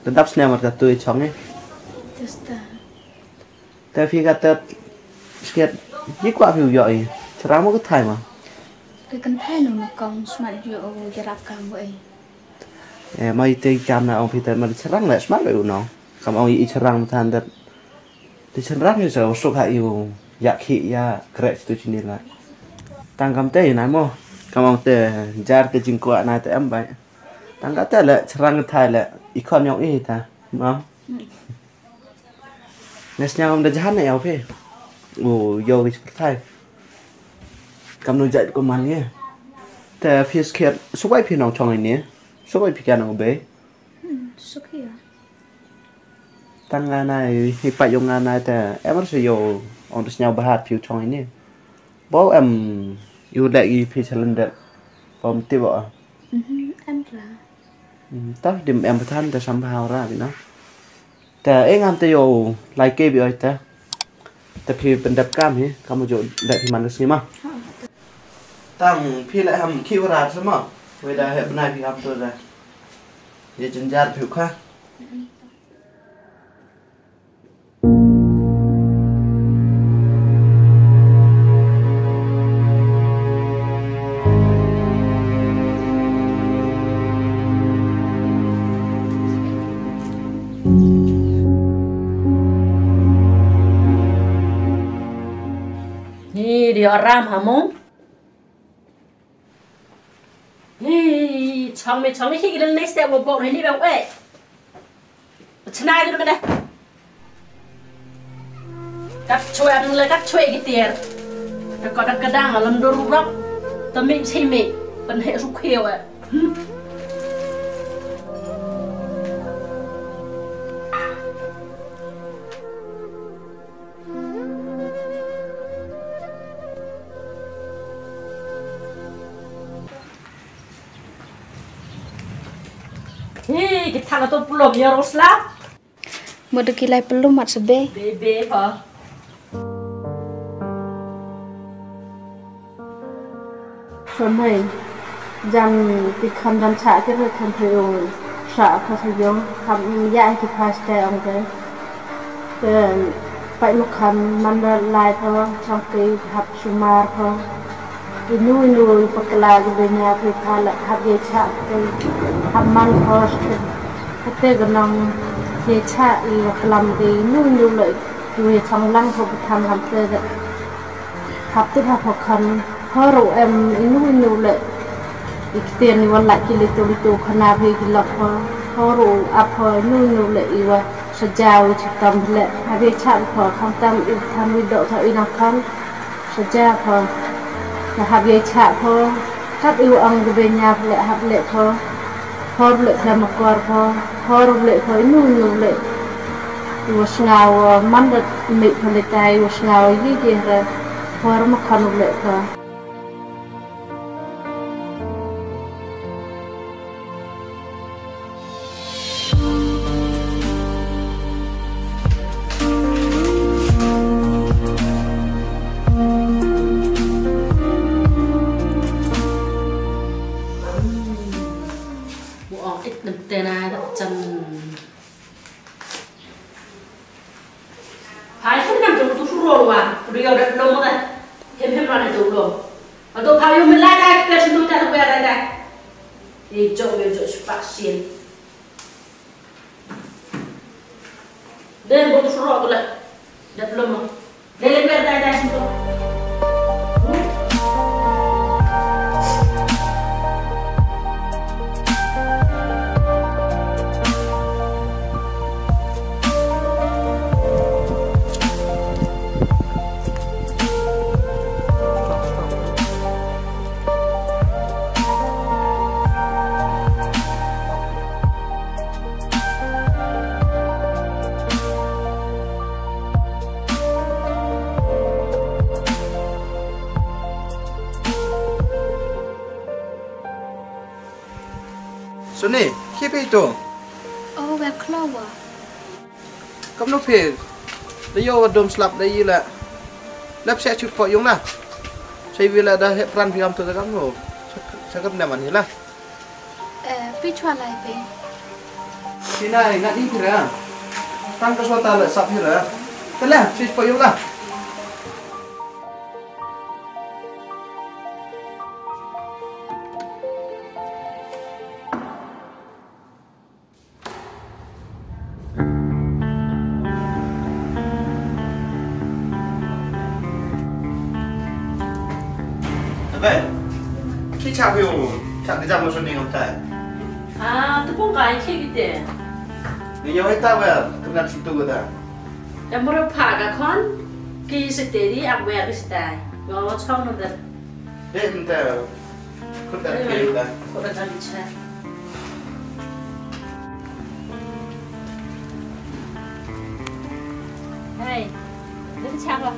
Cái đắp snap mặt cả tôi chóng ấy. Tại vì kata sket chỉ qua view vậy, serang mau cái thay mà. Cái căn thay nó còn smart view giờ rap cam vậy. Mai tây cam nào ông Peter mà serang lại smart vậy nó. Kamu ông ý serang than dat. Di serang như sao số hại yêu yak khi ya kret tu sini lại. Tang kam teh này mo. Kamu ông teh jar ke jingkuat nai teh em vậy. Tang kata lại serang thay lại ikon yang ini ta, mau. Nesnya ông dah jahat này apa? Yo cái thay. Kamu nujat ko man ye.แต่พี่สเก็ตสุกไว้พี่น้องช่องไอ้นี้สุกไว้พี่แกน้องเบ้สุกเหี้ยตั้งงานนายให้ไปยงงานนายแต่เอ็มรู้สึกอยู่ออนที่สยามบาร์ผิวช่องไอ้นี้บอกเอ็มอยู่ได้อีพี่เชลันเด็ดผมตีบอกเอ็มละตั้งดิมเอ็มประธานแต่สัมภาระพี่น้องแต่เอ็งงานแต่อยู่ไลเก็บอยู่แต่พี่เป็นดับกล้ามเหรอเขามาอยู่ได้ที่มันรู้สึกมั้งตั้งพี่lại hầmคิวราใช่ไหมเวลาเห็นนายพี่ทำตัวอะไรอย่าจนยาผิวค่ะนี่เดี๋ยวรามหามุ้งช่องไม่คิดกันในสเตปบอกให้นี่แบบเอ้ยชนะกันไหมเนี่ยกับช่วยอะไรกับช่วยกี่เตียร์แต่ก็ดักกระด้างลำดูรูปแต่ไม่ใช่ไม่เป็นเหตุสุขเขียวอ่ะkita atau belum ya Rosla? Mau dekilai belum mat sebe? Bebe apa? Hôm jam tikam jam cha cái rồi tham theo sa phá sayong tham ya ki phá stay ông cái phải lúc tham man lai thôi trong cái hấp sumar thôi Inu pakala gubenya pekala habye cha hamman host kate ganang ye cha I kalam de inu le ye chang lang ho tham ham te de hapte ha phokhan horo em inu le ikten ni wala kile to khana bhe kilak horo ap inu le iwa sajau chitam le habye cha pho kham tam I tham wi do tha ina khan saja pho hab ye cha pho hab yêu ang be nya le hab le pho le tham kwar pho le pho nu le wasngao man dat mi phale tai wasngao yi je ra pho ma khan le pho Dan buat suruh tu lah, dah belum. Lele biar dah situ. Suni, kipi itu? Oh, web clover. Kamu nupi? Dia wadom slap dia lah. Lap saya cukup yung lah. Saya bila dah peran film tu kamu. Saya kan nama ni lah. Pi chua lai pe. Sini, nggak di kira. Tang ke suatu alat sap kira. Telah, sih payung lah. Vậy, khi chào hiểu chạm cái dòng một xuân đình không phải. À, tôi cũng cái khi cái tiền. Nếu như hết ta về, tôi làm sự tu đó. Em muốn phá cả con, khi sẽ tới đi ăn về cái style, nó xong rồi đấy. Đấy, chúng ta không thể kêu đó. Có được ăn chưa? Hey, đến chắc rồi.